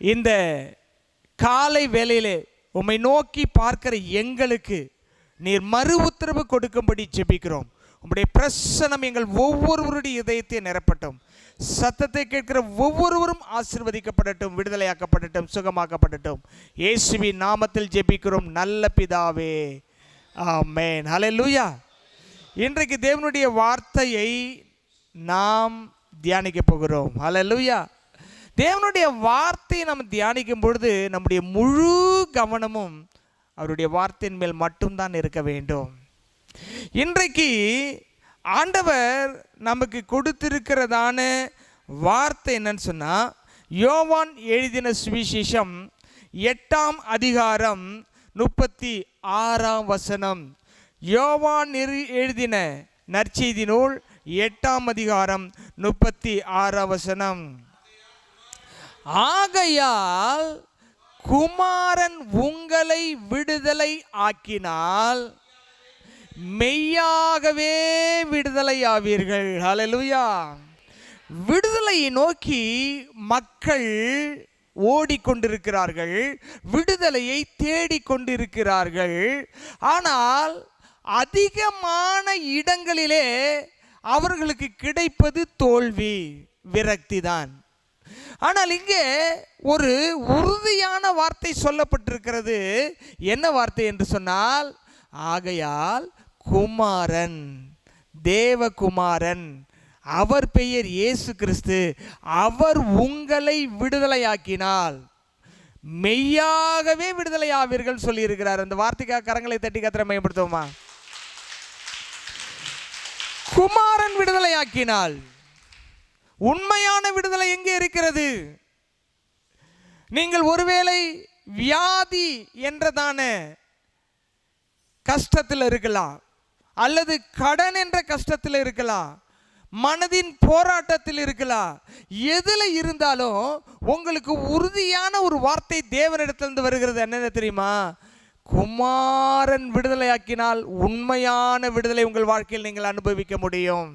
இந்த காலை வேளையிலே உம்மை நோக்கி பார்க்கிற எங்களுக்கு நீர் மறு உத்தரவு கொடுக்கும்படி ஜெபிக்கிறோம். உம்முடைய பிரசன்னம் எங்கள் ஒவ்வொருவருடைய இதயத்தை நிரப்பட்டும். சத்தத்தை கேட்கிற ஒவ்வொருவரும் ஆசீர்வதிக்கப்படட்டும், விடுதலையாக்கப்படட்டும், சுகமாக்கப்படட்டும். இயேசுவின் நாமத்தில் ஜெபிக்கிறோம் நல்ல பிதாவே, ஆமென். ஹல்லேலூயா. இன்றைக்கு தேவனுடைய வார்த்தையை நாம் தியானிக்க போகிறோம். ஹல்லேலூயா. தேவனுடைய வார்த்தையை நாம் தியானிக்கும் பொழுது நம்முடைய முழு கவனமும் அவருடைய வார்த்தையின் மேல் மட்டும்தான் இருக்க வேண்டும். இன்றைக்கு ஆண்டவர் நமக்கு கொடுத்திருக்கிறதான வார்த்தை என்னன்னு சொன்னால், யோவான் எழுதின சுவிசேஷம் 8ஆம் அதிகாரம் 36ஆம் வசனம். யோவான் எழுதின நற்செய்தி நூல் 8ஆம் அதிகாரம் 36ஆம் வசனம். ஆகையால் குமாரன் உங்களை விடுதலை ஆக்கினால் மெய்யாகவே விடுதலையாவீர்கள். ஹல்லேலூயா. விடுதலையை நோக்கி மக்கள் ஓடிக்கொண்டிருக்கிறார்கள், விடுதலையை தேடிக்கொண்டிருக்கிறார்கள். ஆனால் அதிகமான இடங்களிலே அவர்களுக்கு கிடைப்பது தோல்வி, விரக்தி தான். ஆனால் இங்கே ஒரு உறுதியான வார்த்தை சொல்லப்பட்டிருக்கிறது. என்ன வார்த்தை என்று சொன்னால், ஆகையால் குமாரன், தேவகுமாரன், அவர் பெயர் இயேசு கிறிஸ்து, அவர் உங்களை விடுதலையாக்கினால் மெய்யாகவே விடுதலையாவீர்கள் சொல்லியிருக்கிறார். அந்த வார்த்தைக்காக கரங்களை தட்டி கத்திர மேம்படுத்துவோமா? குமாரன் விடுதலையாக்கினால். உண்மையான விடுதலை எங்கே இருக்கிறது? நீங்கள் ஒருவேளை வியாதி என்றதான கஷ்டத்தில் இருக்கலாம், அல்லது கடன் என்ற கஷ்டத்தில் இருக்கலாம், மனதின் போராட்டத்தில் இருக்கலாம். எதில் இருந்தாலும் உங்களுக்கு உறுதியான ஒரு வார்த்தை தேவனிடத்திலிருந்து வருகிறது. என்னென்ன தெரியுமா? குமாரன் விடுதலையாக்கினால் உண்மையான விடுதலை உங்கள் வாழ்க்கையில் நீங்கள் அனுபவிக்க முடியும்.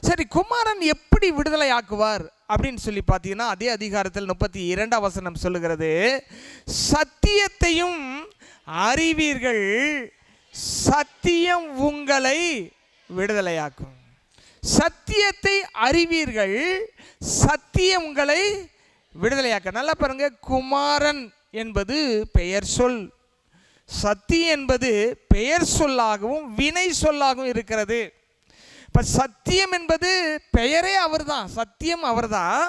சரி, குமாரன் எப்படி விடுதலை ஆக்குவார் அப்படின்னு சொல்லி பார்த்தீங்கன்னா, அதே அதிகாரத்தில் 32ஆம் வசனம் சொல்லுகிறது, சத்தியத்தையும் அறிவீர்கள், சத்தியம் உங்களை விடுதலையாக்கும். சத்தியத்தை அறிவீர்கள், சத்தியம் உங்களை விடுதலையாக்க. நல்லா பாருங்க, குமாரன் என்பது பெயர் சொல், சத்தியம் என்பது பெயர் சொல்லாகவும் வினை சொல்லாகவும் இருக்கிறது. இப்போ சத்தியம் என்பது பெயரே அவர் தான், சத்தியம் அவர் தான்.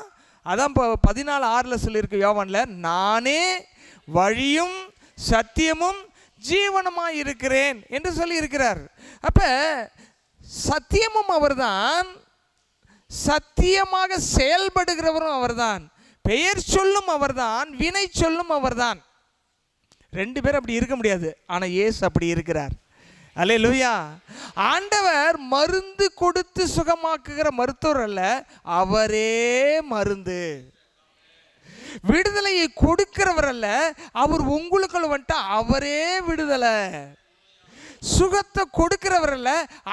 அதான் இப்போ 14:6 சொல்லியிருக்கு யோவானில், நானே வழியும் சத்தியமும் ஜீவனமாக இருக்கிறேன் என்று சொல்லியிருக்கிறார். அப்போ சத்தியமும் அவர்தான், சத்தியமாக செயல்படுகிறவரும் அவர்தான், பெயர் சொல்லும் அவர்தான், வினை சொல்லும் அவர்தான். ரெண்டு பேரும் அப்படி இருக்க முடியாது, ஆனால் இயேசு அப்படி இருக்கிறார். அல்லேலூயா. ஆண்டவர் மருந்து கொடுத்து சுகமாக்குகிற மருத்துவர் அல்ல, அவரே மருந்து. விடுதலையை கொடுக்கிறவர் அல்ல, அவர் உங்களுக்குள்ள வந்துட்டா அவரே விடுதலை. சுகத்தை கொடுக்கிறவர் அல்ல,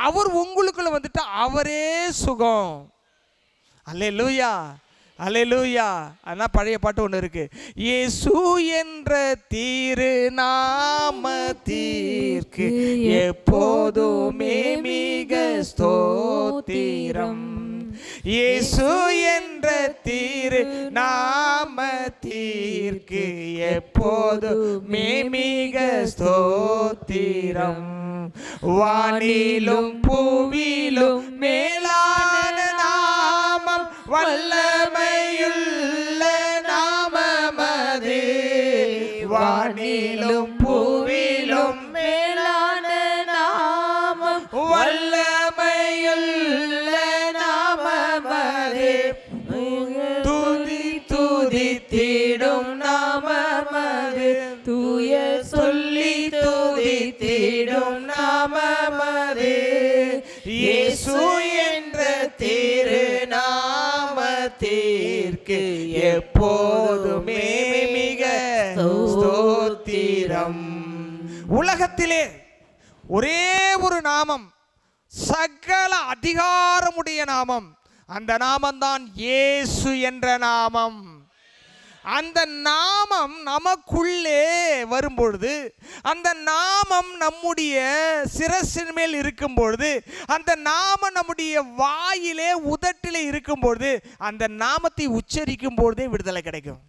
அவர் உங்களுக்குள்ள வந்துட்டா அவரே சுகம். அல்லேலூயா, அல்லேலூயா. அதான் பழைய பாட்டு ஒன்று இருக்கு, இயேசு என்ற தீரு நாமத்திற்கு எப்போதுமே மிக ஸ்தோத்திரம். இயேசு என்ற தீரு நாமத்திற்கு எப்போதுமே மிக ஸ்தோத்திரம். வானிலும் பூவிலும் மேலான நாமம், வல்லமையுள்ள நாமமது. வானிலும் பூவிலும் மேலான நாமம், வல்லமையுள்ள நாமமது. துதி துதித்திடும் நாமமது, தூய சொல்லி துதித்திடும் நாமமது. இயேசு என்ற திரு நாமத்திற்கு எப்போதுமே மிக ஸ்தோத்திரம். உலகத்திலே ஒரே ஒரு நாமம், சகல அதிகாரமுடைய நாமம், அந்த நாமம்தான் இயேசு என்ற நாமம். அந்த நாமம் நமக்குள்ளே வரும்பொழுது, அந்த நாமம் நம்முடைய சிரசின் மேல் இருக்கும் பொழுது, அந்த நாமம் நம்முடைய வாயிலே உதட்டிலே இருக்கும் பொழுது, அந்த நாமத்தை உச்சரிக்கும் பொழுதே விடுதலை கிடைக்கும்.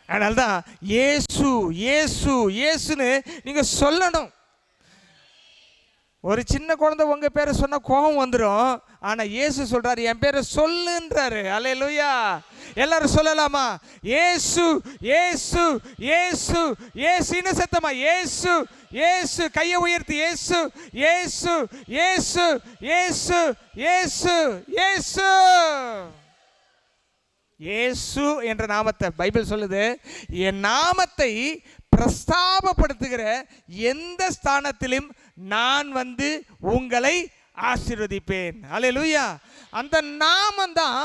அதனால்தான் இயேசு இயேசு இயேசுன்னு நீங்க சொல்லணும். ஒரு சின்ன குழந்தை உங்க பேரை சொன்னா கோபம் வந்துடும். ஆனா இயேசு சொல்றாரு, என் பேரை சொல்லுன்றாரு. அல்லேலூயா. எல்லாரும் சொல்லலாமா? இயேசு இயேசு இயேசு இயேசு. இன்னும் சத்தமா இயேசு இயேசு. கையை உயர்த்தி இயேசு இயேசு இயேசு இயேசு இயேசு இயேசு. இயேசு என்ற நாமத்தை பைபிள் சொல்லுது, என் நாமத்தை பிரஸ்தாபப்படுத்துகிற எந்த ஸ்தானத்திலும் நான் வந்து உங்களை ஆசீர்வதிப்பேன். அல்லேலூயா. அந்த நாமம் தான்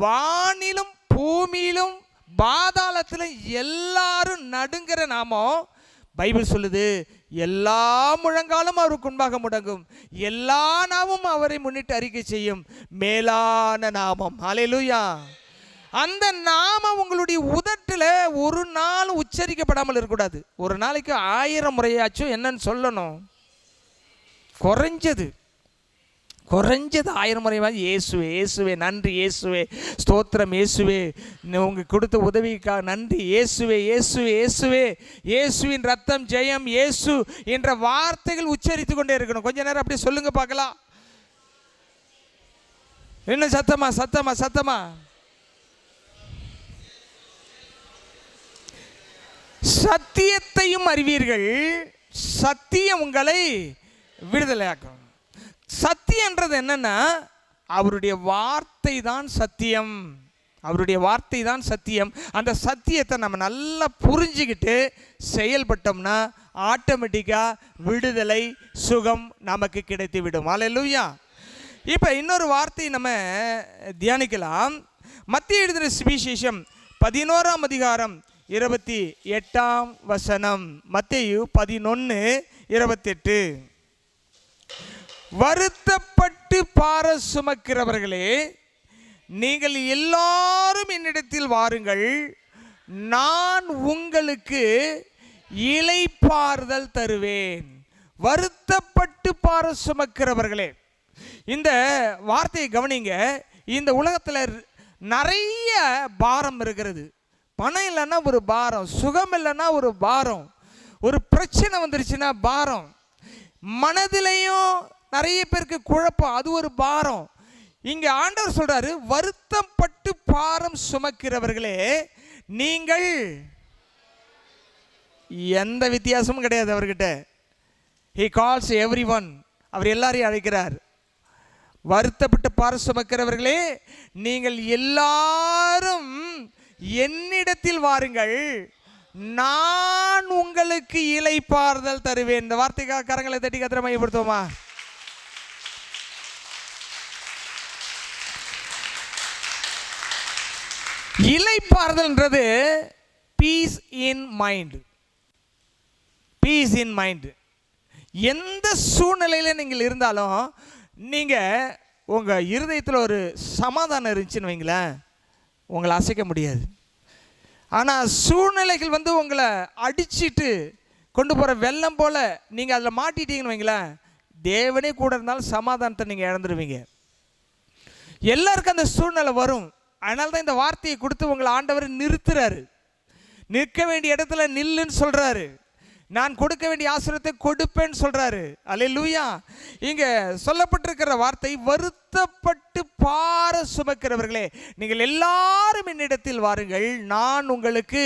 வானிலும் பூமியிலும் பாதாளத்திலும் எல்லாரும் நடுங்கிற நாமம். பைபிள் சொல்லுது, எல்லா முழங்காலும் அவருக்கு முன்பாக முடங்கும், எல்லா நாமும் அவரை முன்னிட்டு அறிக்கை செய்யும் மேலான நாமம். அல்லேலூயா. அந்த நாமம் உங்களுடைய உதட்டில் ஒரு நாள் உச்சரிக்கப்படாமல் இருக்கக்கூடாது. ஒரு நாளைக்கு 1000 முறையாச்சும் என்னன்னு சொல்லணும். குறைஞ்சது 1000 முறையாவது இயேசுவே இயேசுவே நன்றி, இயேசுவே ஸ்தோத்திரம், இயேசுவே உங்களுக்கு கொடுத்த உதவிக்காக நன்றி, இயேசுவே இயேசுவே இயேசுவே, இயேசுவின் ரத்தம் ஜெயம், இயேசு என்ற வார்த்தைகள் உச்சரித்து கொண்டே இருக்கணும். கொஞ்ச நேரம் அப்படியே சொல்லுங்க பார்க்கலாம். இன்னும் சத்தமா சத்தமா சத்தமா. சத்தியத்தையும் அறிவீர்கள், சத்தியம் உங்களை விடுதலையாக்கும். சத்தியன்றது என்னன்னா, அவருடைய வார்த்தை தான் சத்தியம். அவருடைய வார்த்தை தான் சத்தியம். அந்த சத்தியத்தை நம்ம நல்லா புரிஞ்சுக்கிட்டு செயல்பட்டோம்னா ஆட்டோமேட்டிக்காக விடுதலை சுகம் நமக்கு கிடைத்து விடும். அல்லேலூயா. இப்போ இன்னொரு வார்த்தை நம்ம தியானிக்கலாம். மத்திய எழுதின சுவிசேஷம் 11ஆம் அதிகாரம் 28ஆம் வசனம். மத்தேயு 11:28. வருத்தப்பட்டு பார சுமக்கிறவர்களே, நீங்கள் எல்லாரும் என்னிடத்தில் வாருங்கள், நான் உங்களுக்கு இளைப்பாறுதல் தருவேன். வருத்தப்பட்டு பார சுமக்கிறவர்களே, இந்த வார்த்தையை கவனிங்க. இந்த உலகத்தில் நிறைய பாரம் இருக்கிறது. பணம் இல்லைன்னா ஒரு பாரம், சுகம் இல்லைன்னா ஒரு பாரம், ஒரு பிரச்சனை வந்துருச்சுன்னா பாரம், மனதிலையும் நிறைய பேருக்கு குழப்பம், அது ஒரு பாரம். இங்க ஆண்டவர் சொல்றாரு, வருத்தப்பட்டு பாரம் சுமக்கிறவர்களே நீங்கள், எந்த வித்தியாசமும் கிடையாது அவர்கிட்ட. he calls everyone, அவர் எல்லாரையும் அழைக்கிறார். வருத்தப்பட்டு பாரம் சுமக்கிறவர்களே நீங்கள் எல்லாரும் என்னிடத்தில் வாருங்கள், நான் உங்களுக்கு இளைப்பாறுதல் தருவேன். இந்த வார்த்தைக்காக கரங்களை தட்டி கத்திர மையப்படுத்துவோமா? இளைப்பாறுதல்ன்றது peace in mind. Peace in mind. எந்த சூழ்நிலையில் நீங்கள் இருந்தாலும் நீங்கள் உங்கள் இருதயத்தில் ஒரு சமாதானம் இருந்துச்சுன்னு வைங்களேன், உங்களை அசைக்க முடியாது. ஆனால் சூழ்நிலைகள் வந்து உங்களை அடிச்சுட்டு கொண்டு போகிற வெள்ளம் போல் நீங்கள் அதில் மாட்டிட்டீங்கன்னு வைங்களேன், தேவனே கூட இருந்தாலும் சமாதானத்தை நீங்கள் இழந்துருவீங்க. எல்லாருக்கும் அந்த சூழ்நிலை வரும். அதனால தான் இந்த வார்த்தையை கொடுத்து உங்களை ஆண்டவர் நிறுத்துறாரு. நிற்க வேண்டிய இடத்துல நில்லுன்னு சொல்கிறாரு. நான் கொடுக்க வேண்டிய ஆசீர்வாதத்தை கொடுப்பேன்னு சொல்கிறாரு. அல்லேலூயா. இங்கே சொல்லப்பட்டிருக்கிற வார்த்தை, வருத்தப்பட்டு பார சுமக்கிறவர்களே நீங்கள் எல்லாரும் என்னிடத்தில் வாருங்கள், நான் உங்களுக்கு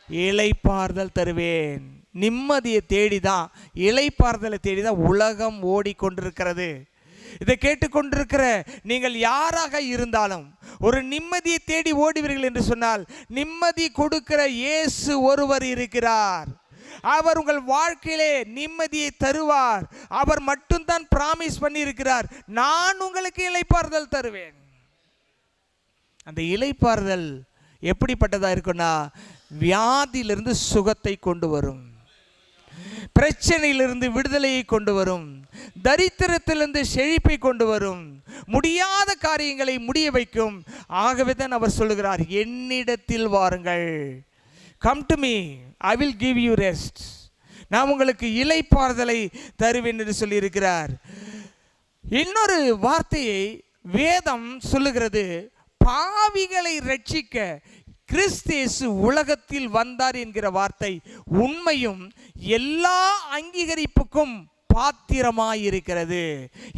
இளைப்பாறுதல் தருவேன். நிம்மதியை தேடிதான், இளைப்பாறுதலை தேடிதான் உலகம் ஓடிக்கொண்டிருக்கிறது. இதை கேட்டுக்கொண்டிருக்கிற நீங்கள் யாராக இருந்தாலும் ஒரு நிம்மதியை தேடி ஓடுவீர்கள் என்று சொன்னால், நிம்மதி கொடுக்கிற இயேசு ஒருவர் இருக்கிறார். அவர் உங்கள் வாழ்க்கையிலே நிம்மதியை தருவார். அவர் மட்டும்தான் பிராமிஸ் பண்ணி இருக்கிறார், நான் உங்களுக்கு இளைப்பாறுதல் தருவேன். அந்த இளைப்பாறுதல் எப்படிப்பட்டதா இருக்குன்னா, வியாதியிலிருந்து சுகத்தை கொண்டு வரும். பிரச்சனையிலிருந்து விடுதலையை கொண்டு வரும், தரித்திரத்திலிருந்து செழிப்பை கொண்டு வரும், முடியாத காரியங்களை முடிய வைக்கும். ஆகவே தான் அவர் சொல்லுகிறார், என்னிடத்தில் வாருங்கள், come to me, I will give you rest, நான் உங்களுக்கு இளைப்பாறுதலை தருவேன் என்று சொல்லியிருக்கிறார். இன்னொரு வார்த்தையை வேதம் சொல்லுகிறது, பாவிகளை ரட்சிக்க கிறிஸ்து இயேசு உலகத்தில் வந்தார் என்கிற வார்த்தை உண்மையும் எல்லா அங்கீகரிப்புக்கும் பாத்திரமாயிருக்கிறது.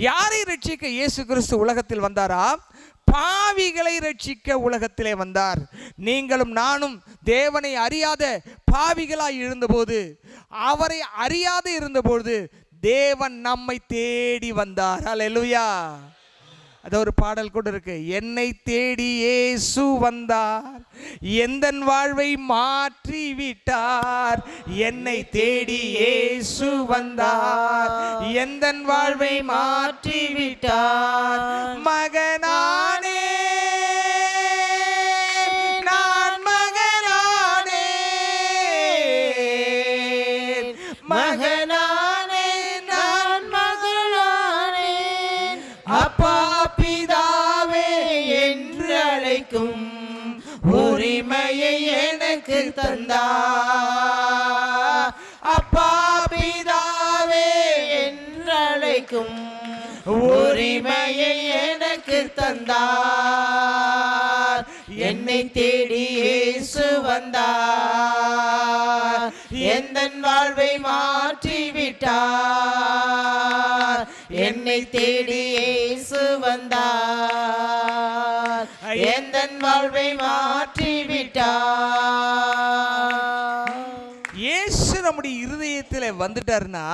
யாரை ரட்சிக்க இயேசு கிறிஸ்து உலகத்தில் வந்தாரா? பாவிகளை ரட்சிக்க உலகத்திலே வந்தார். நீங்களும் நானும் தேவனை அறியாத பாவிகளாய் இருந்தபோது, அவரை அறியாத இருந்தபோது தேவன் நம்மை தேடி வந்தார். அல்லேலூயா. அது ஒரு பாடல் கூட இருக்கு, என்னை தேடி இயேசு வந்தார், எந்தன் வாழ்வை மாற்றி விட்டார். என்னை தேடி இயேசு வந்தார், எந்தன் வாழ்வை மாற்றி விட்டார். மகனானே நான், மகனானே மகனானே நான், மகனானே அப்பா பிதாவே என்று அழைக்கும் உரிமையை எனக்கு தந்தார். அப்பா பிதாவே என்று அழைக்கும் உரிமையை எனக்கு தந்தார். என்னை தேடி இயேசு வந்தார், எந்தன் வாழ்வை மாற்றி விட்டார். என்னை தேடி இயேசு வந்தார், எந்தன் வாழ்வை மாற்றி விட்டார். இயேசு நம்முடைய இருதயத்தில் வந்துட்டார்னா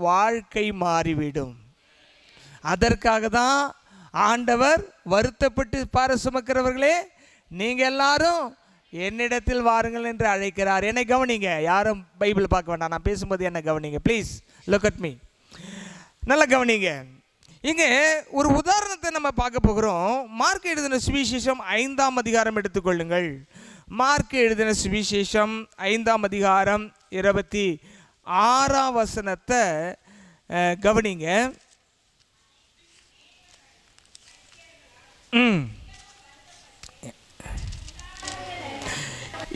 வாழ்க்கை மாறிவிடும். அதற்காக தான் ஆண்டவர் வருத்தப்பட்டு பார சுமக்கிறவர்களே நீங்கள் எல்லாரும் என்னிடத்தில் வாருங்கள் என்று அழைக்கிறார். என்னை கவனிங்க, யாரும் பைபிள் பார்க்க வேண்டாம், நான் பேசும்போது என்னை கவனிங்க ப்ளீஸ். லுக் அட் மீ, நல்லா கவனிங்க. இங்கே ஒரு உதாரணத்தை நம்ம பார்க்க போகிறோம். மார்க் எழுதின சுவிசேஷம் 5ஆம் அதிகாரம் எடுத்துக்கொள்ளுங்கள். மார்க் எழுதின சுவிசேஷம் 5ஆம் அதிகாரம் 26ஆம் வசனத்தை கவனிங்க.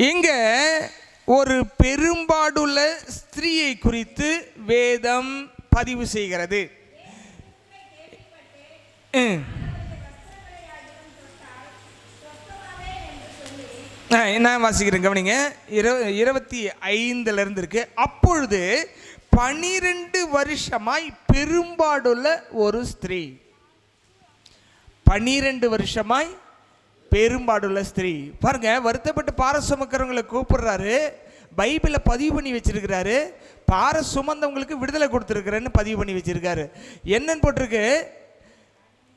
இங்க ஒரு பெரும்பாடுள்ள ஸ்திரீயை குறித்து வேதம் பதிவு செய்கிறது. நான் வாசிக்கிறேன், கவனிங்க. 25 இருக்கு. அப்பொழுது 12 வருஷமாய் பெரும்பாடுள்ள ஒரு ஸ்திரீ, 12 வருஷமாய் பெரும்பாடுள்ள ஸ்திரீ. பாருங்க, வருத்தப்பட்டு பார சுமக்கிறவங்களை கூப்பிடுறாரு, பைபிளை பதிவு பண்ணி வச்சிருக்கிறாரு. பார சுமந்தவங்களுக்கு விடுதலை கொடுத்துருக்கிறேன்னு பதிவு பண்ணி வச்சிருக்காரு. என்னன்னு போட்டிருக்கு?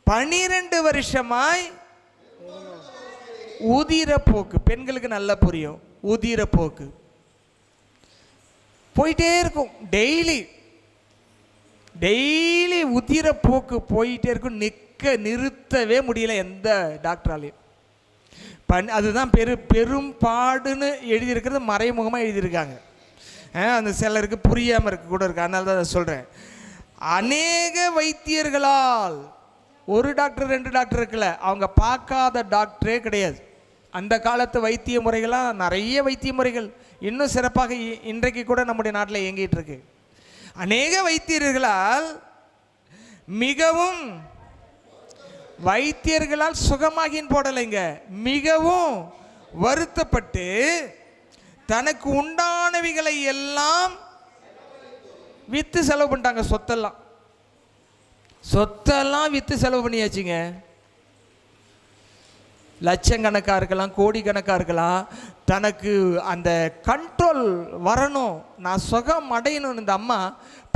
12 வருஷமாய் உதிர போக்கு. பெண்களுக்கு நல்லா புரியும், உதிர போக்கு போயிட்டே இருக்கும். டெய்லி உதிர போக்கு போயிட்டே இருக்கும். நிறுத்தவே முடியல எந்த டாக்டராலையும். அதுதான் பெரும்பாடுன்னு எழுதியிருக்கிறது, மறைமுகமாக எழுதியிருக்காங்க. அந்த சிலருக்கு புரியாமல் இருக்க கூட இருக்கு, அதனால தான் அதை சொல்கிறேன். அநேக வைத்தியர்களால், ஒரு டாக்டர் 2 டாக்டர் இருக்குல்ல, அவங்க பார்க்காத டாக்டரே கிடையாது. அந்த காலத்து வைத்திய முறைகள்லாம் நிறைய வைத்திய முறைகள் இன்னும் சிறப்பாக இன்றைக்கு கூட நம்முடைய நாட்டில் இயங்கிட்டு இருக்கு. அநேக வைத்தியர்களால் மிகவும் வைத்தியர்களால் சுகமாகின்னு போடலைங்க, மிகவும் வருத்தப்பட்டு தனக்கு உண்டானவைகளை எல்லாம் விற்று செலவு பண்ணிட்டாங்க. சொத்தெல்லாம் விற்று செலவு பண்ணியாச்சுங்க. லட்சக்கணக்காக இருக்கலாம், கோடிக்கணக்காக இருக்கலாம். தனக்கு அந்த கண்ட்ரோல் வரணும், நான் சுகம் அடையணும். இந்த அம்மா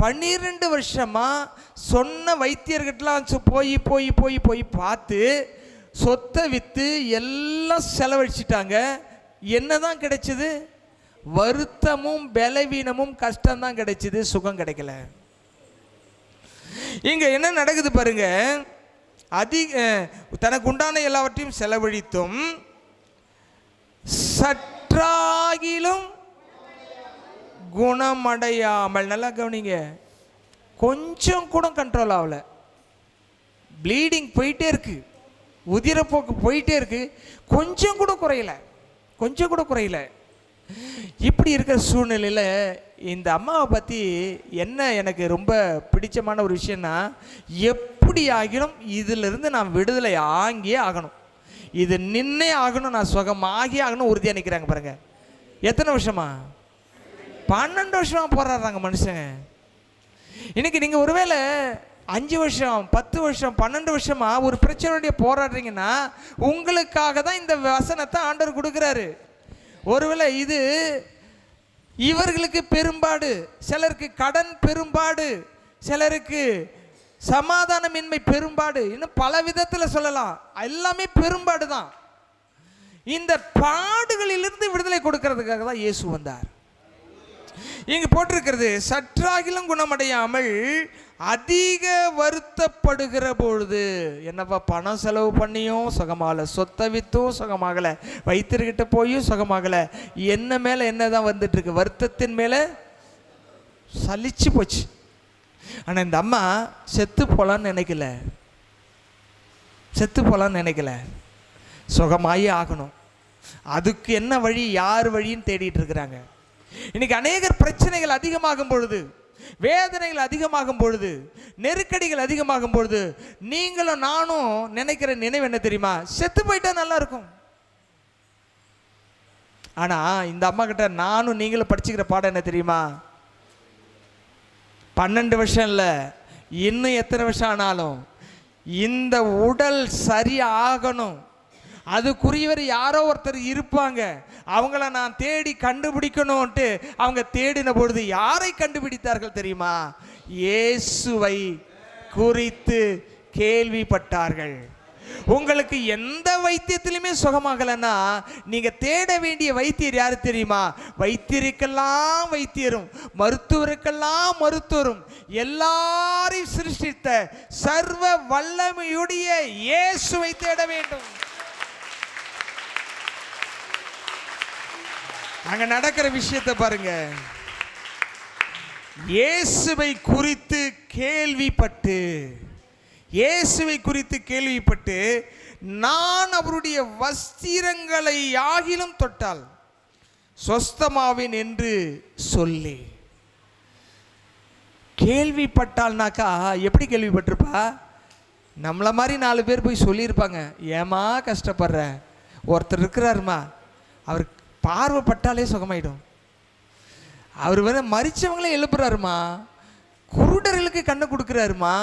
12 வருஷமாக சொன்ன வைத்தியர்கிட்டலாம் போய் போய் போய் போய் பார்த்து சொத்தை விற்று எல்லாம் செலவழிச்சிட்டாங்க. என்ன தான் கிடைச்சிது? வருத்தமும் பலவீனமும் கஷ்டம்தான் கிடைச்சிது, சுகம் கிடைக்கல. இங்கே என்ன நடக்குது பாருங்க, தனக்கு உண்டான எல்லாவற்றையும் செலவழித்தும் சற்றாகிலும் குணமடையாமல், நல்லா கவனிங்க, கொஞ்சம் கூட கண்ட்ரோல் ஆகலை. ப்ளீடிங் போயிட்டே இருக்கு, உதிரப்போக்கு போயிட்டே இருக்கு, கொஞ்சம் கூட குறையல. இப்படி இருக்கிற சூழ்நிலையில் இந்த அம்மாவை பற்றி என்ன எனக்கு ரொம்ப பிடிச்சமான ஒரு விஷயம்னா, எப்படி ஆகிடும் இதிலிருந்து நான் விடுதலை ஆகியே ஆகணும், இது நின்னே ஆகணும், நான் சுகமாகி ஆகணும் உறுதியாக நிற்கிறாங்க பாருங்க. எத்தனை வருஷமா? 12 வருஷமா போராடுறாங்க மனுஷங்க. இன்னைக்கு நீங்கள் ஒருவேளை 5 வருஷம் 10 வருஷம் 12 வருஷமா ஒரு பிரச்சனையுடைய போராடுறீங்கன்னா உங்களுக்காக தான் இந்த வசனத்தை ஆண்டவர் கொடுக்குறாரு. ஒருவேளை இது இவர்களுக்கு பெரும்பாடு, சிலருக்கு கடன் பெரும்பாடு, சிலருக்கு சமாதானமின்மை பெரும்பாடு, இன்னும் பல விதத்தில் சொல்லலாம், எல்லாமே பெரும்பாடு தான். இந்த பாடுகளிலிருந்து விடுதலை கொடுக்கறதுக்காக தான் இயேசு வந்தார். இங்கு போட்டிருக்கிறது, சற்றாகிலும் குணமடையாமல் அதிக வருத்தப்படுகிற பொழுது. என்னப்பா, பணம் செலவு பண்ணியும் சுகமாகலை, சொத்தை வித்தும் சுகமாகலை, வைத்திருக்கிட்ட போயும் சுகமாகலை, என்ன மேலே என்ன தான் வந்துட்டு இருக்கு, வருத்தத்தின் மேலே சலிச்சு போச்சு. ஆனால் இந்த அம்மா செத்து போகலான்னு நினைக்கல, சுகமாயே ஆகணும். அதுக்கு என்ன வழி, யார் வழின்னு தேடிட்டு இருக்கிறாங்க. இன்னைக்கு அநேகர் பிரச்சனைகள் அதிகமாகும் பொழுது, வேதனைகள் அதிகமாகும் பொழுது, நெருக்கடிகள் அதிகமாகும் பொழுது நீங்களும் நானும் நினைக்கிற நினைவு என்ன தெரியுமா? செத்து போயிட்டா நல்லா இருக்கும். ஆனா இந்த அம்மா கிட்ட நானும் நீங்களும் படிச்சுக்கிற பாடம் என்ன தெரியுமா? 12 வருஷம் இல்லை, இன்னும் எத்தனை வருஷம் ஆனாலும் இந்த உடல் சரியாகணும், அதுக்குரியவர் யாரோ ஒருத்தர் இருப்பாங்க, அவங்கள நான் தேடி கண்டுபிடிக்கணும்ட்டு அவங்க தேடின பொழுது யாரை கண்டுபிடித்தார்கள் தெரியுமா? இயேசுவை குறித்து கேள்விப்பட்டார்கள். உங்களுக்கு எந்த வைத்தியத்திலுமே சுகமாகலன்னா நீங்க தேட வேண்டிய வைத்தியர் யாரு தெரியுமா? வைத்தியருக்கெல்லாம் வைத்தியரும் மருத்துவருக்கெல்லாம் மருத்துவரும் எல்லாரையும் சிருஷ்டித்த சர்வ வல்லமையுடைய இயேசுவை தேட வேண்டும். அங்க நடக்கிற விஷயத்தை பாருங்க. இயேசுவை குறித்து கேள்விப்பட்டு நான் அவருடைய வஸ்திரங்களை ஆகிலும் தொட்டால் சொஸ்தமாவேன் என்று சொல்லி. கேள்விப்பட்டால்னாக்கா எப்படி கேள்விப்பட்டிருப்பா? நம்மள மாதிரி 4 பேர் போய் சொல்லியிருப்பாங்க, ஏமா கஷ்டப்படுற, ஒருத்தர் இருக்கிறாருமா, அவர் பார்வைப்பட்டாலே சுகமாயிடும், அவர் வந்து மரிச்சவங்களே எழுப்புறாருமா, குருடர்களுக்கு கண்ணை கொடுக்குறாருமா,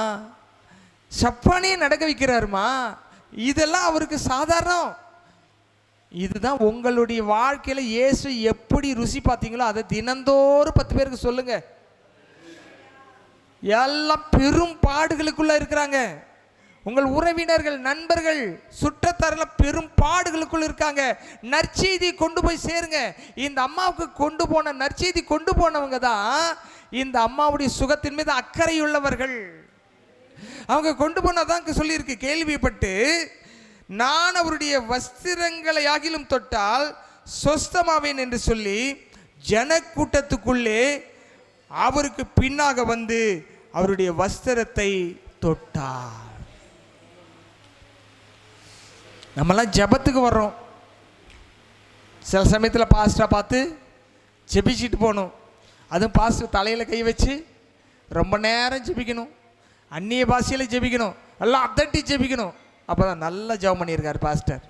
சப்பானியை நடக்க வைக்கிறாருமா, இதெல்லாம் அவருக்கு சாதாரணம். இதுதான் உங்களுடைய வாழ்க்கையில் இயேசு எப்படி ருசி பார்த்தீங்களோ அதை தினந்தோறும் 10 பேருக்கு சொல்லுங்க. எல்லாம் பெரும் பாடுகளுக்குள்ள இருக்கிறாங்க. உங்கள் உறவினர்கள், நண்பர்கள், சுற்றத்தாரில் பெரும் பாடுகளுக்குள் இருக்காங்க. நற்செய்தி கொண்டு போய் சேருங்க. இந்த அம்மாவுக்கு கொண்டு போன நற்செய்தி கொண்டு போனவங்க தான் இந்த அம்மாவுடைய சுகத்தின் மீது அக்கறையுள்ளவர்கள். அவங்க கொண்டு போனதான் சொல்லியிருக்கு, கேள்விப்பட்டு நான் அவருடைய வஸ்திரங்களை ஆகிலும் தொட்டால் சொஸ்தமாவேன் என்று சொல்லி ஜனக்கூட்டத்துக்குள்ளே அவருக்கு பின்னாக வந்து அவருடைய வஸ்திரத்தை தொட்டார். நம்மளாம் ஜெபத்துக்கு வர்றோம், சில சமயத்தில் பாஸ்டரை பார்த்து ஜெபிச்சுட்டு போகணும். அதுவும் பாஸ்டர் தலையில் கை வச்சு ரொம்ப நேரம் ஜெபிக்கணும், அந்நிய பாஷையில் ஜெபிக்கணும், எல்லாம் அதட்டி ஜெபிக்கணும். அப்போ தான் நல்லா ஜெபம் பண்ணியிருக்கார் பாஸ்டர்.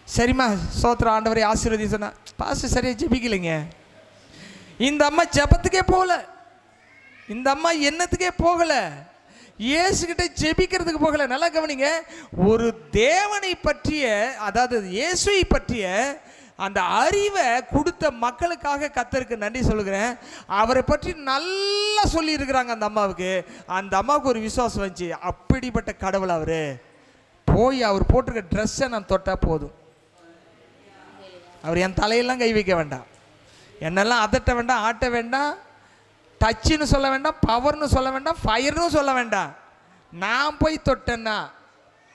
சரிம்மா சோத்திர ஆண்டவரை ஆசீர்வதி சொன்னா, பாஸ்டர் சரியாக ஜெபிக்கலைங்க. இந்த அம்மா ஜெபத்துக்கே போகல, இந்த அம்மா என்னத்துக்கே போகலை, இயேசுகிட்ட ஜெபிக்கிறதுக்கு போகல. நல்லா கவனிங்க, ஒரு தேவனை பற்றிய, அதாவது இயேசுவை பற்றிய அந்த அறிவை கொடுத்த மக்களுக்காக கர்த்தருக்கு நன்றி சொல்லுகிறேன். அவரை பற்றி நல்லா சொல்லி இருக்கிறாங்க அந்த அம்மாவுக்கு. அந்த அம்மாவுக்கு ஒரு விசுவாசம் வந்துச்சு, அப்படிப்பட்ட கடவுள் அவர், போய் அவர் போட்டிருக்க ட்ரெஸ்ஸை நான் தொட்டால் போதும், அவர் என் தலையெல்லாம் கை வைக்க வேண்டாம், என்னெல்லாம் அதட்ட வேண்டாம், ஆட்ட வேண்டாம், டச்சுன்னு சொல்ல வேண்டாம், பவர்னு சொல்ல வேண்டாம், ஃபயர்னு சொல்ல வேண்டாம், நான் போய் தொட்டேன்னா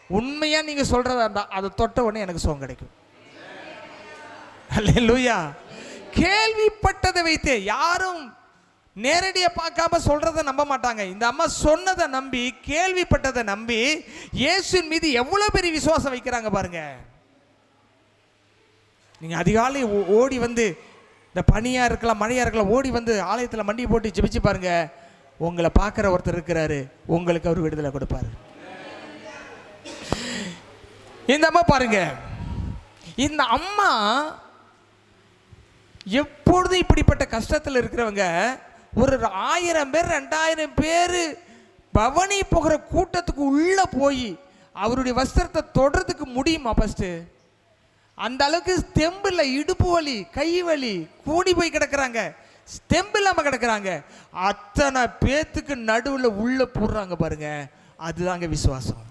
உண்மையாக நீங்கள் சொல்கிறதா இருந்தால் அதை தொட்ட உடனே எனக்கு சுகம் கிடைக்கும். அல்லேலூயா. கேள்விப்பட்டதை வைத்து, யாரும் நேரடியாக பார்க்காம சொல்றதை நம்ப மாட்டாங்க. இந்த அம்மா சொன்னதை நம்பி, கேள்விப்பட்டதை நம்பி இயேசுவின் மீது எவ்வளவு பெரிய விசுவாசம் வைக்கிறாங்க பாருங்க. நீங்க அதிகாலை ஓடி வந்து, இந்த பனியா இருக்கலாம் மழையா இருக்கலாம், ஓடி வந்து ஆலயத்தில் மண்டி போட்டு ஜெபிச்சு பாருங்க, உங்களை பார்க்குற ஒருத்தர் இருக்கிறாரு, உங்களுக்கு அவர் விடுதலை கொடுப்பாரு. இந்த அம்மா பாருங்க, இந்த அம்மா எப்பொழுதும் இப்படிப்பட்ட கஷ்டத்தில் இருக்கிறவங்க, ஒரு 1000 பேர் 2000 பேர் பவனி போகிற கூட்டத்துக்கு உள்ள போய் அவருடைய வஸ்திரத்தை தொடறதுக்கு முடியுமா? ஃபர்ஸ்ட் அந்த அளவுக்கு ஸ்டெம்பில் இடுப்பு வலி, கை வலி, கூடி போய் கிடக்குறாங்க, ஸ்டெம்பு இல்லாமல் கிடக்குறாங்க. அத்தனை பேத்துக்கு நடுவில் உள்ள போடுறாங்க பாருங்க, அதுதாங்க விசுவாசம்.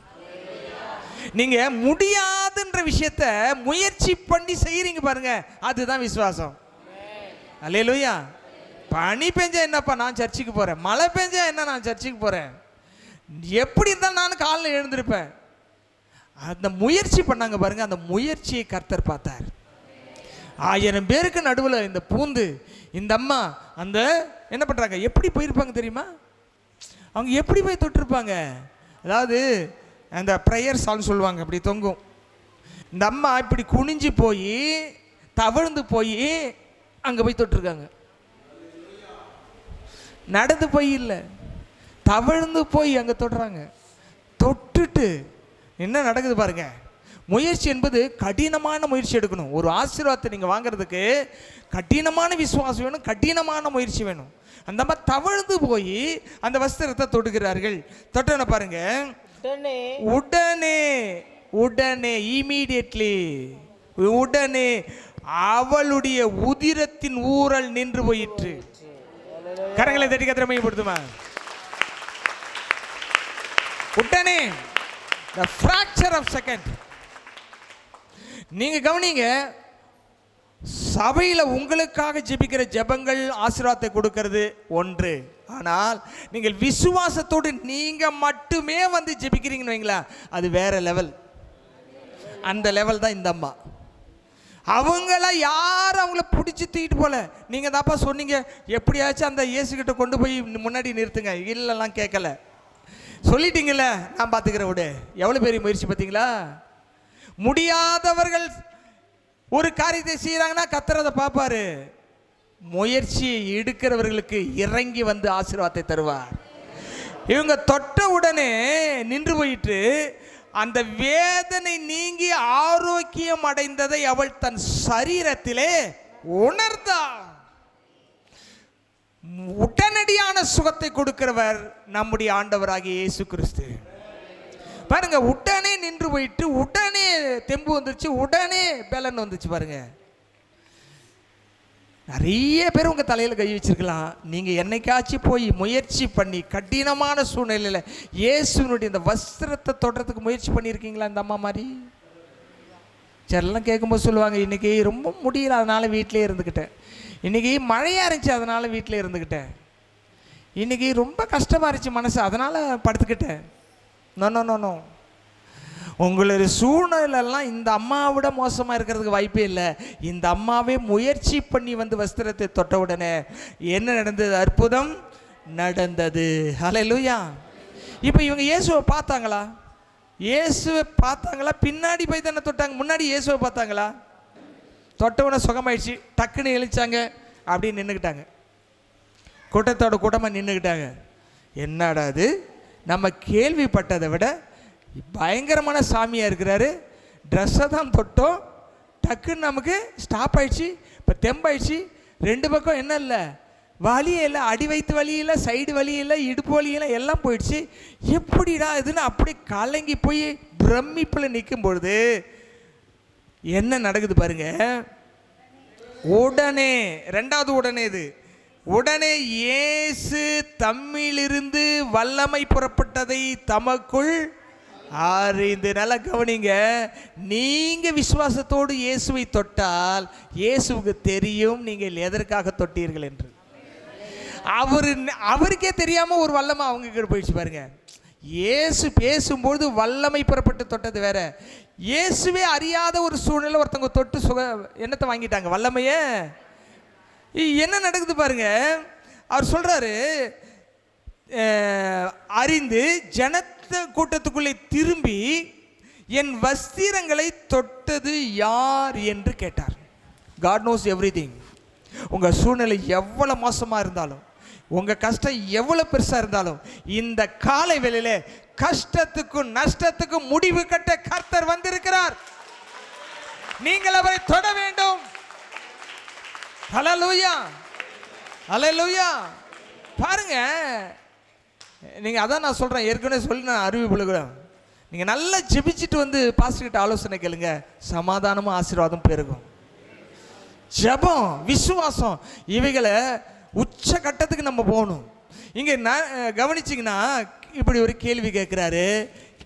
நீங்க முடியாதுன்ற விஷயத்த முயற்சி பண்ணி செய்யறீங்க பாருங்க, அதுதான் விசுவாசம். அல்லேலூயா. பனி பெஞ்சா என்னப்பா நான் சர்ச்சுக்கு போறேன், மழை பெஞ்சா என்ன நான் சர்ச்சுக்கு போறேன், எப்படி இருந்தாலும் நான் காலையில் எழுந்திருப்பேன். அந்த முயற்சி பண்ணாங்க பாருங்க, அந்த முயற்சியை கர்த்தர் பார்த்தார். 1000 பேருக்கு நடுவில் இந்த பூந்து இந்த அம்மா அந்த என்ன பண்றாங்க, எப்படி போயிருப்பாங்க தெரியுமா? அவங்க எப்படி போய் தொட்டிருப்பாங்க? அதாவது அந்த ப்ரேயர் சால்னு சொல்லுவாங்க, அப்படி தொங்கும். இந்த அம்மா இப்படி குனிஞ்சு போய் தவழ்ந்து போய் அங்கே போய் தொட்டிருக்காங்க. நடந்து போய் இல்லை, தவழ்ந்து போய் அங்கே தொடுறாங்க. தொட்டுட்டு என்ன நடக்குது பாருங்க. முயற்சி என்பது கடினமான முயற்சி எடுக்கணும். ஒரு ஆசீர்வாதத்தை நீங்கள் வாங்கிறதுக்கு கடினமான விசுவாசம் வேணும், கடினமான முயற்சி வேணும். அந்த மாதிரி தவழ்ந்து போய் அந்த வஸ்திரத்தை தொடுகிறார்கள். தொட்டன பாருங்க, உடனே உடனே இமீடியட்லி, உடனே அவளுடைய உதிரத்தின் ஊறல் நின்று போயிற்று. கரங்களை தட்டி கத்திர மையப்படுத்துமா? உடனே the fracture of second. நீங்க கவனிங்க, சபையில் உங்களுக்காக ஜெபிக்கிற ஜெபங்கள் ஆசீர்வாதத்தை கொடுக்கிறது ஒன்று. ஆனால் நீங்கள் விசுவாசத்தோடு நீங்க மட்டுமே வந்து ஜெபிக்கிறீங்கன்னு வைங்களா, அது வேற லெவல். அந்த லெவல் தான் இந்த அம்மா. அவங்கள யாரும் அவங்கள பிடிச்சி தூக்கிட்டு போல. நீங்கள் தாப்பா சொன்னீங்க, எப்படியாச்சும் அந்த இயேசுகிட்ட கொண்டு போய் முன்னாடி நிறுத்துங்க, இல்லைலாம் கேட்கல, சொல்லிட்டீங்கல்ல நான் பார்த்துக்கிறேன் விடு. எவ்வளோ பெரிய முயற்சி பார்த்தீங்களா? முடியாதவர்கள் ஒரு காரியத்தை செய்கிறாங்கன்னா கர்த்தர் அதை பார்ப்பாரு. முயற்சி எடுக்கிறவர்களுக்கு இறங்கி வந்து ஆசீர்வாதத்தை தருவார். இவங்க தொட்ட உடனே நின்று போயிட்டு அந்த வேதனை நீங்கி ஆரோக்கியம் அடைந்ததை அவள் தன் சரீரத்திலே உணர்ந்தாள். உடனடியான சுகத்தை கொடுக்கிறவர் நம்முடைய ஆண்டவராகிய இயேசு கிறிஸ்து. பாருங்க, உடனே நின்று போயிட்டு உடனே தெம்பு வந்துருச்சு, உடனே பலன் வந்துச்சு பாருங்க. நிறைய பேர் உங்க தலையில கை வச்சிருக்கலாம். நீங்க என்னைக்காச்சும் போய் முயற்சி பண்ணி கடினமான சூழ்நிலையில இயேசுனுடைய இந்த வஸ்திரத்தை தொடறதுக்கு முயற்சி பண்ணியிருக்கீங்களா? இந்த அம்மா மாதிரி சிலர்லாம் கேட்கும்போது சொல்லுவாங்க, இன்னைக்கு ரொம்ப முடியல அதனால வீட்டிலே இருந்துக்கிட்டேன், இன்னைக்கு மழையா இருந்துச்சு அதனால வீட்டில் இருந்துக்கிட்டேன், இன்னைக்கு ரொம்ப கஷ்டமா இருந்துச்சு மனசு அதனால படுத்துக்கிட்டேன். No no no no. உங்களுடைய சூழ்நிலைலாம் இந்த அம்மாவிட மோசமாக இருக்கிறதுக்கு வாய்ப்பே இல்லை. இந்த அம்மாவே முயற்சி பண்ணி வந்து வஸ்திரத்தை தொட்ட உடனே என்ன நடந்தது? அற்புதம் நடந்தது. ஹல்லேலூயா. இப்போ இவங்க இயேசுவை பார்த்தாங்களா? இயேசுவை பார்த்தாங்களா? பின்னாடி போய் தானே தொட்டாங்க, முன்னாடி இயேசுவை பார்த்தாங்களா? தொட்டவுடனே சுகமாயிடுச்சு, டக்குன்னு எழுச்சாங்க, அப்படின்னு நின்றுக்கிட்டாங்க. கூட்டத்தோட கூட்டமாக நின்றுக்கிட்டாங்க. என்னடா அது, நம்ம கேள்விப்பட்டதை விட பயங்கரமான சாமியாக இருக்கிறாரு, ட்ரெஸ்ஸை தான் தொட்டோம், டக்குன்னு நமக்கு ஸ்டாப் ஆயிடுச்சு, இப்போ தெம்பாயிடுச்சு, ரெண்டு பக்கம் என்ன இல்லை, வலியே இல்லை, அடி வயிற்று வலி இல்லை, சைடு வலி இல்லை, இடுப்பு வலி இல்லை, எல்லாம் போயிடுச்சு, எப்படிடா இதுன்னு அப்படி கலங்கி போய் பிரமிப்பில் நிற்கும் பொழுது என்ன நடக்குது பாருங்க. உடனே, ரெண்டாவது உடனே இது, உடனே இயேசு தம்மிலிருந்து வல்லமை புறப்பட்டதை தமக்குள் அறிந்து. நல்லா கவனிங்க, நீங்க விசுவாசத்தோடு இயேசுவை தொட்டால் இயேசுவுக்கு தெரியும் நீங்கள் எதற்காக தொட்டீர்கள் என்று. அவருக்கே தெரியாம ஒரு வல்லமை அவங்க கிட்ட போயிடுச்சு பாருங்க. இயேசு பேசும்போது வல்லமை புறப்பட்டு தொட்டது வேற, இயேசுவே அறியாத ஒரு சூழ்நிலை ஒருத்தவங்க தொட்டு என்னத்தை வாங்கிட்டாங்க, வல்லமையே என்ன நடக்குது பாருங்க. அவர் சொல்றாரு, அறிந்து ஜனத்த கூட்டத்துக்குள்ளே திரும்பி என் வஸ்திரங்களை தொட்டது யார் என்று கேட்டார். God knows everything. உங்கள் சூழ்நிலை எவ்வளோ மோசமாக இருந்தாலும், உங்கள் கஷ்டம் எவ்வளோ பெருசாக இருந்தாலும், இந்த காலை வேளையிலே கஷ்டத்துக்கும் நஷ்டத்துக்கும் முடிவு கட்ட கர்த்தர் வந்திருக்கிறார். நீங்கள் அவரை தொட வேண்டும். ஹல்லேலூயா, ஹல்லேலூயா. பாருங்க, நீங்கள் அதான் நான் சொல்கிறேன், ஏற்கனவே சொல்லி நான் அறிவிப்புல, நீங்கள் நல்லா ஜெபிச்சுட்டு வந்து பாஸ்டர்கிட்ட ஆலோசனை கேளுங்க, சமாதானமும் ஆசீர்வாதம் பெருகும். ஜெபம், விசுவாசம், இவைகளை உச்ச கட்டத்துக்கு நம்ம போகணும். இங்கே கவனிச்சிங்கன்னா இப்படி ஒரு கேள்வி கேட்குறாரு.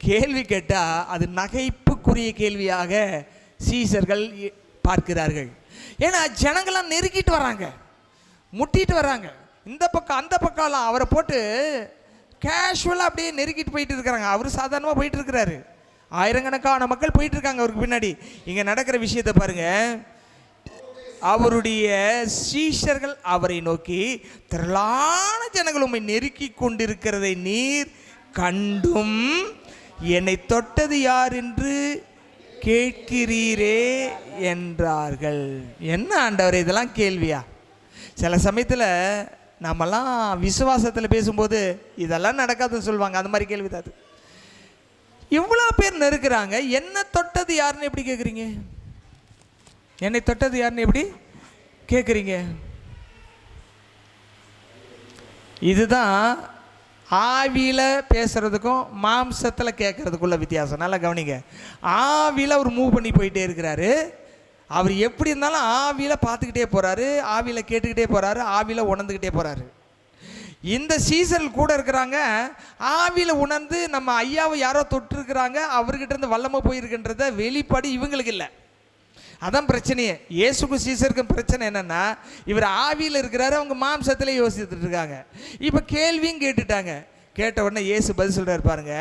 கேள்வி கேட்டால் அது நகைப்புக்குரிய கேள்வியாக சீசர்கள் பார்க்கிறார்கள். ஏன்னா ஜனங்களாம் நெருக்கிட்டு வராங்க, முட்டிட்டு வராங்க, இந்த பக்கம் அந்த பக்கம்லாம் அவரை போட்டு கேஷுவலாக அப்படியே நெருக்கிட்டு போயிட்டு இருக்கிறாங்க. அவர் சாதாரணமாக போயிட்டு இருக்கிறாரு, ஆயிரக்கணக்கான மக்கள் போயிட்டு இருக்காங்க அவருக்கு பின்னாடி. இங்கே நடக்கிற விஷயத்தை பாருங்க. அவருடைய சீஷர்கள் அவரை நோக்கி, திரளான ஜனங்கள் உம்மை நெருக்கி கொண்டிருக்கிறதை நீர் கண்டும் என்னை தொட்டது யார் என்று கேட்கிறீரே என்றார்கள். என்ன ஆண்டவர், இதெல்லாம் கேள்வியா? சில சமயத்தில் நம்மெல்லாம் விசுவாசத்தில் பேசும்போது இதெல்லாம் நடக்காதுன்னு சொல்லுவாங்க. அந்த மாதிரி கேள்வி தான் அது. இவ்வளோ பேர் நெருக்கிறாங்க, என்ன தொட்டது யாருன்னு எப்படி கேட்குறீங்க? என்னை தொட்டது யாருன்னு எப்படி கேட்குறீங்க? இதுதான் ஆவியில் பேசுகிறதுக்கும் மாம்சத்தில் கேட்குறதுக்குள்ள வித்தியாசம். நல்லா கவனிங்க. ஆவியில் அவர் மூவ் பண்ணி போயிட்டே இருக்கிறாரு. அவர் எப்படி இருந்தாலும் ஆவியில் பார்த்துக்கிட்டே போகிறாரு, ஆவியில் கேட்டுக்கிட்டே போகிறாரு, ஆவியில் உணர்ந்துக்கிட்டே போகிறாரு. இந்த சீசர்கள் கூட இருக்கிறாங்க, ஆவியில் உணர்ந்து நம்ம ஐயாவை யாரோ தொட்டிருக்கிறாங்க, அவர்கிட்ட இருந்து வல்லமை போயிருக்குன்றத வெளிப்பாடு இவங்களுக்கு இல்லை. அதான் பிரச்சனையே. இயேசுக்கும் சீசருக்கும் பிரச்சனை என்னென்னா, இவர் ஆவியில் இருக்கிறாரு, அவங்க மாம்சத்தில் யோசித்துட்டு இருக்காங்க. இப்போ கேள்வியும் கேட்டுட்டாங்க. கேட்ட உடனே இயேசு பதில் சொல்கிறார் பாருங்க.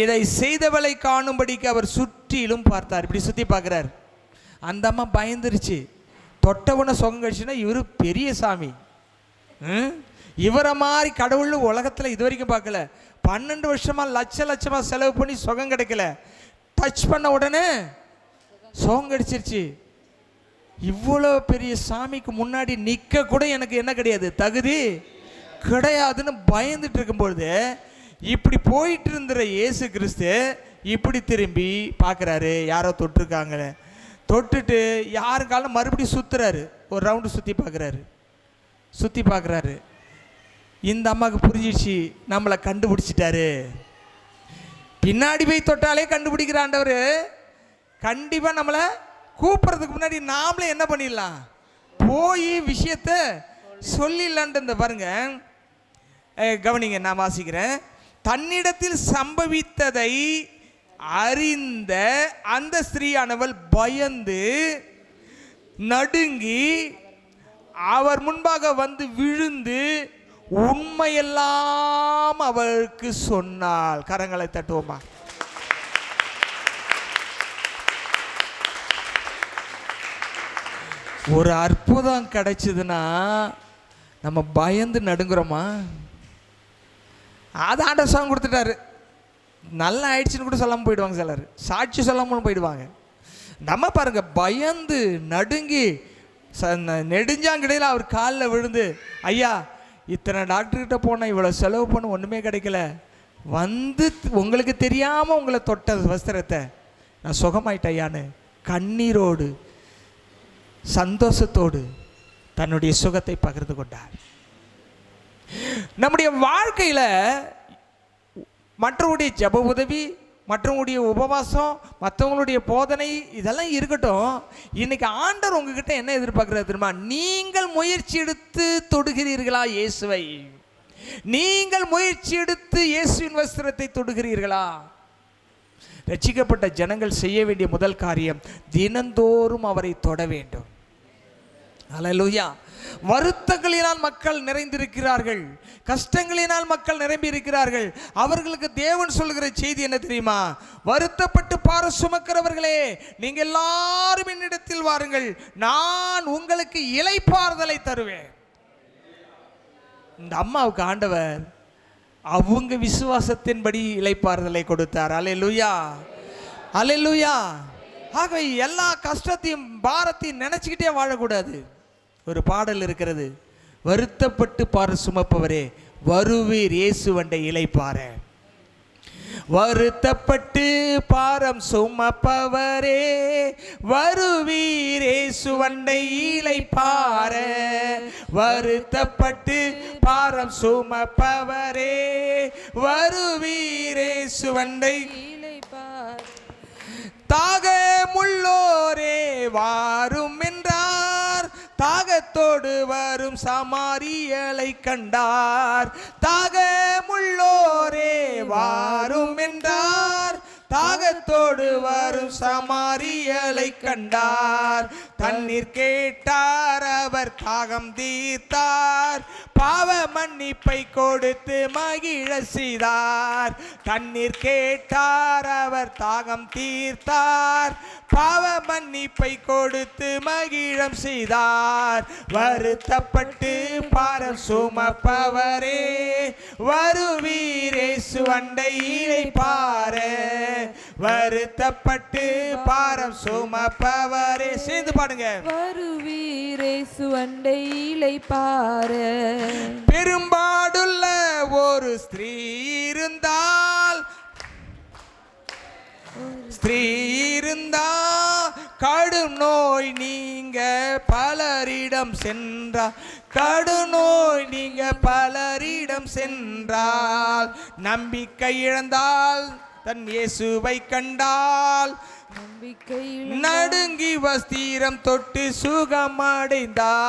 இதை செய்தவளை காணும்படிக்கு அவர் சுற்றிலும் பார்த்தார். இப்படி சுற்றி பார்க்குறார். அந்த அம்மா பயந்துருச்சு. தொட்டவனை சுகம் கழிச்சுன்னா இவர் பெரிய சாமி, இவரை மாதிரி கடவுள் உலகத்தில் இது வரைக்கும் பார்க்கல. 12 வருஷமாக லட்சமாக செலவு பண்ணி சுகம் கிடைக்கல. டச் பண்ண உடனே சுகம் கிடைச்சிருச்சு. இவ்வளோ பெரிய சாமிக்கு முன்னாடி நிற்க கூட எனக்கு என்ன கிடையாது, தகுதி கிடையாதுன்னு பயந்துட்டு இருக்கும்பொழுது, இப்படி போயிட்டு இருந்த இயேசு கிறிஸ்து இப்படி திரும்பி பார்க்குறாரு, யாரோ தொட்டிருக்காங்களே. தொட்டுட்டு யாருக்காலும் மறுபடியும் சுற்றுறாரு, ஒரு ரவுண்டு சுற்றி பார்க்குறாரு. இந்த அம்மாவுக்கு புரிஞ்சிடுச்சு, நம்மளை கண்டுபிடிச்சிட்டாரு. பின்னாடி போய் தொட்டாலே கண்டுபிடிக்கிற ஆண்டவர் கண்டிப்பாக நம்மளை கூப்பிட்றதுக்கு முன்னாடி நாமளே என்ன பண்ணிடலாம், போய் விஷயத்தை சொல்லிடலான்ட்டு. இந்த பாருங்க, கவனிங்க, நான் வாசிக்கிறேன். தன்னிடத்தில் சம்பவித்ததை அறிந்த அந்த ஸ்திரீயானவள் பயந்து நடுங்கி அவர் முன்பாக வந்து விழுந்து உண்மையெல்லாம் அவருக்கு சொன்னாள். கரங்களை தட்டுவோமா? ஒரு அற்புதம் கிடைச்சதுன்னா நம்ம பயந்து நடுங்குறோமா? அது ஆண்டவர் சாங் கொடுத்துட்டாரு, நல்லா ஆயிடுச்சுன்னு கூட சொல்லாமல் போயிடுவாங்க. சிலர் சாட்சி சொல்லாமல் போயிடுவாங்க. நம்ம பாருங்க, பயந்து நடுங்கி நெடுஞ்சாங்கிடையில் அவர் காலில் விழுந்து, ஐயா இத்தனை டாக்டர்கிட்ட போனால் இவ்வளோ செலவு பண்ண ஒன்றுமே கிடைக்கல, வந்து உங்களுக்கு தெரியாமல் உங்களை தொட்ட வஸ்திரத்தை நான் சுகமாயிட்டையான்னு கண்ணீரோடு சந்தோஷத்தோடு தன்னுடைய சுகத்தை பகிர்ந்து கொண்டார். நம்முடைய வாழ்க்கையில் மற்றவங்களுடைய ஜப உதவி, மற்றவங்களுடைய உபவாசம், மற்றவங்களுடைய போதனை இதெல்லாம் இருக்கட்டும். இன்னைக்கு ஆண்டவர் உங்ககிட்ட என்ன எதிர்பார்க்கிறார் தெரியுமா? நீங்கள் முயற்சி எடுத்து தொடுகிறீர்களா இயேசுவை? நீங்கள் முயற்சி எடுத்து இயேசுவின் வஸ்திரத்தை தொடுகிறீர்களா? ரட்சிக்கப்பட்ட ஜனங்கள் செய்ய வேண்டிய முதல் காரியம் தினந்தோறும் அவரை தொட வேண்டும். அல்லேலூயா. வருத்தங்களினால் மக்கள் நிறைந்திருக்கிறார்கள், கஷ்டங்களினால் மக்கள் நிரம்பி இருக்கிறார்கள். அவர்களுக்கு தேவன் சொல்கிற செய்தி என்ன தெரியுமா? வருத்தப்பட்டு பார சுமக்கிறவர்களே, நீங்க எல்லாரும் என்னிடத்தில் என்னிடத்தில் வாருங்கள், நான் உங்களுக்கு இளைப்பாறுதலை தருவேன். இந்த அம்மாவுக்கு ஆண்டவர் அவங்க விசுவாசத்தின்படி இளைப்பாறுதலை கொடுத்தார். அல்லேலூயா, அல்லேலூயா. ஆகவே எல்லா கஷ்டத்தையும் பாரத்தையும் நினைச்சுக்கிட்டே வாழக்கூடாது. ஒரு பாடல் இருக்கிறது, வருத்தப்பட்டு பார சுமப்பவரே வருவீர் இயேசுவண்டை இளைப்பாற. வருத்தப்பட்டு பாரம் சுமப்பவரே வருவீர் இயேசுவண்டை இளைப்பாற. வருத்தப்பட்டு பாரம் சுமப்பவரே வருவீர் இயேசுவண்டை இளைப்பாற. தாகமுள்ளோரே வாரும் என்றார், தாகத்தோடு வரும் சமாரியலை கண்டார். தாகமுள்ளோரே வாரும் என்றார், தாகத்தோடு வரும் சமாரியலை கண்டார். தண்ணீர் கேட்டார், அவர் தாகம் தீர்த்தார், பாவ மன்னிப்பை கொடுத்து மகிழ செய்தார். தண்ணீர் கேட்டார், அவர் தாகம் தீர்த்தார், பாவ மன்னிப்பை கொடுத்து மகிழம் செய்தார். வருத்தப்பட்டு பாரம் சுமப்பவரே வருவீர் இயேசுவண்டை இளைப்பாற. வருத்தப்பட்டு பாரம் சுமப்பவரே, சேர்ந்து பாடுங்க, வருவீர் இயேசுவண்டை இளைப்பாற. பெரும்பாடுள்ள ஒரு ஸ்திரீ இருந்தால், ஸ்திரீ இருந்தா கடும் நோய் நீங்க பலரிடம் சென்றார். கடும் நோய் நீங்க பலரிடம் சென்றால், நம்பிக்கை இழந்தால் தன் இயேசுவை கண்டால், நடுங்கி வஸ்திரம் தொட்டு சுகமடைந்தார்.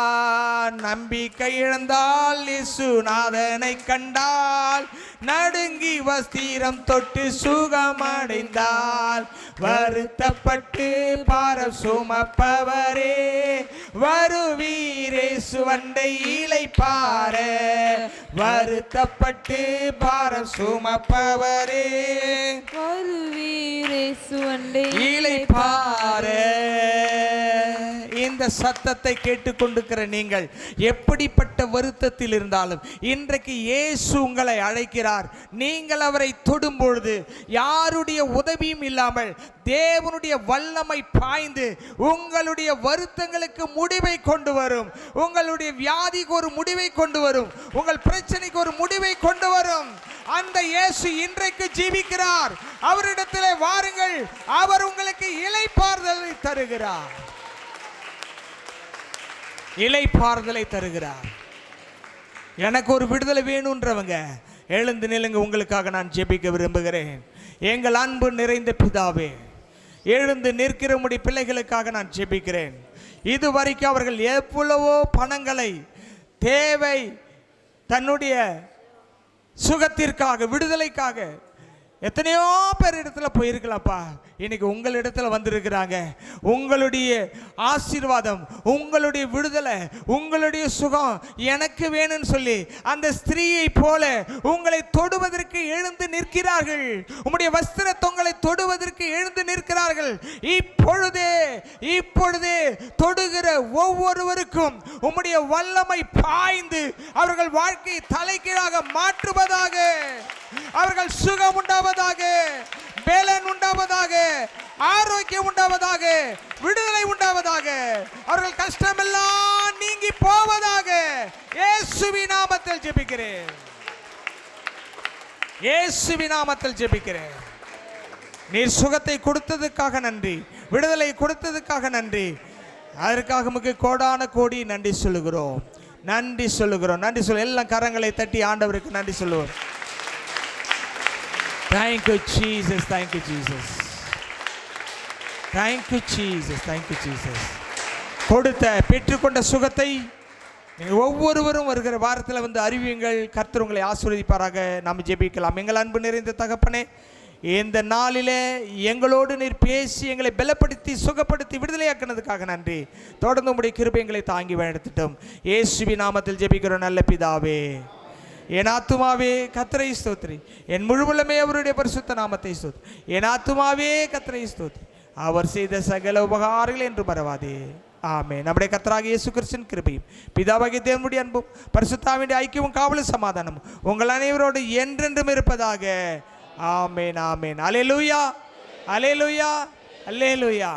நம்பிக்கை இழந்தால் இயேசுநாதனை கண்டால், நடுங்கி வஸ்திரம் தொட்டு சுகமடைந்தால். வருத்தப்பட்டு பாரம் சுமப்பவரே வருவீர் இயேசுவண்டை இளைப்பாற. வருத்தப்பட்டு பாரம் சுமப்பவரே வருவீர் இயேசுவண்டை இளைப்பாற. இந்த சத்தத்தை கேட்டுக்கொண்டிருக்கிற நீங்கள் எப்படிப்பட்ட வருத்தத்தில் இருந்தாலும் இன்றைக்கு இயேசு உங்களை அழைக்கிறார். நீங்கள் அவரை தொடும் பொழுது யாருடைய உதவியும் இல்லாமல் தேவனுடைய வல்லமை பாய்ந்து உங்களுடைய வருத்தங்களுக்கு முடிவை கொண்டு வரும். உங்களுடைய வியாதிக்கு ஒரு முடிவை கொண்டு வரும். உங்கள் பிரச்சனைக்கு ஒரு முடிவை கொண்டு வரும். அந்த இயேசு இன்றைக்கு ஜீவிக்கிறார். அவரிடத்திலே வாருங்கள், அவர் உங்களுக்கு இளைப்பாறுதலை தருகிறார். இளைப்பாறுதலை தருகிறார். எனக்கு ஒரு விடுதலை வேணும்ன்றவங்க எழுந்து நில்லுங்க. உங்களுக்காக நான் ஜெபிக்க விரும்புகிறேன். எங்கள் அன்பு நிறைந்த பிதாவே, எழுந்து நிற்கிற முடி பிள்ளைகளுக்காக நான் ஜெபிக்கிறேன். இதுவரைக்கும் அவர்கள் எவ்வளவோ பணங்களை தேவை தன்னுடைய சுகத்திற்காக விடுதலைக்காக எத்தனையோ பேர் இடத்துல போயிருக்கலாம்ப்பா. இன்னைக்கு உங்களிடத்துல வந்திருக்கிறாங்க. உங்களுடைய ஆசீர்வாதம், உங்களுடைய விடுதலை, உங்களுடைய சுகம் எனக்கு வேணும்னு சொல்லி அந்த ஸ்திரீயை போல உங்களை தொடுவதற்கு எழுந்து நிற்கிறார்கள். உம்முடைய வஸ்திர தொங்கலை தொடுவதற்கு எழுந்து நிற்கிறார்கள். இப்பொழுதே தொடுகிற ஒவ்வொருவருக்கும் உம்முடைய வல்லமை பாய்ந்து அவர்கள் வாழ்க்கையை தலைகீழாக மாற்றுவதாக. அவர்கள் சுகம் உண்டாவதாக, பலன் உண்டாவதாக, ஆரோக்கியம் உண்டாவதாக, விடுதலை உண்டாவதாக. அவர்கள் கஷ்டமெல்லாம் நீங்கி போவதாக. இயேசுவின் நாமத்தில் ஜெபிக்கிறேன். இயேசுவின் நாமத்தில் ஜெபிக்கிறேன். நீர் சுகத்தை கொடுத்ததுக்காக நன்றி, விடுதலை கொடுத்ததுக்காக நன்றி. அதற்காக நமக்கு கோடான கோடி நன்றி சொல்லுகிறோம். நன்றி சொல்லுகிறோம். நன்றி சொல்ல எல்லாம் கரங்களை தட்டி ஆண்டவருக்கு நன்றி சொல்லுவோம். Thank you Jesus, thank you Jesus, thank you Jesus, thank you Jesus. கொடுத்த பெற்றுக்கொண்ட சுகத்தை நீங்கள் ஒவ்வொருவரும் வருகிற வாரத்தில் வந்து அறிவியுங்கள். கர்த்தர் உங்களை ஆசீர்வதிப்பாராக. நாம் ஜெபிக்கலாம். எங்கள் அன்பு நிறைந்த தகப்பனே, இந்த நாளிலே எங்களோடு நீர் பேசி எங்களை பலப்படுத்தி சுகப்படுத்தி விடுதலையாக்கினதுக்காக நன்றி. தொடர்ந்து உம்முடைய கிருபை எங்களை தாங்கி வழிநடத்தட்டும். இயேசுவின் நாமத்தில் ஜெபிக்கிறோம் நல்ல பிதாவே. என் ஆத்துமாவே கர்த்தரை ஸ்தோத்திரி, என் முழுவலுமே அவருடைய பரிசுத்த நாமத்தை ஸ்தோத்திரி. என் ஆத்துமாவே கர்த்தரை ஸ்தோத்திரி, அவர் செய்த சகல உபகாரங்கள் என்று மறவாதே. ஆமென். நம்முடைய கர்த்தராகிய இயேசு கிறிஸ்துவின் கிருபையும் பிதாவாகிய தேவனுடைய அன்பும் பரிசுத்தாவின் ஐக்கியமும் காவலும் சமாதானமும் உங்கள் அனைவரோடு என்றென்றும் இருப்பதாக. ஆமென். ஆமென். அல்லேலூயா, அல்லேலூயா, அல்லேலூயா.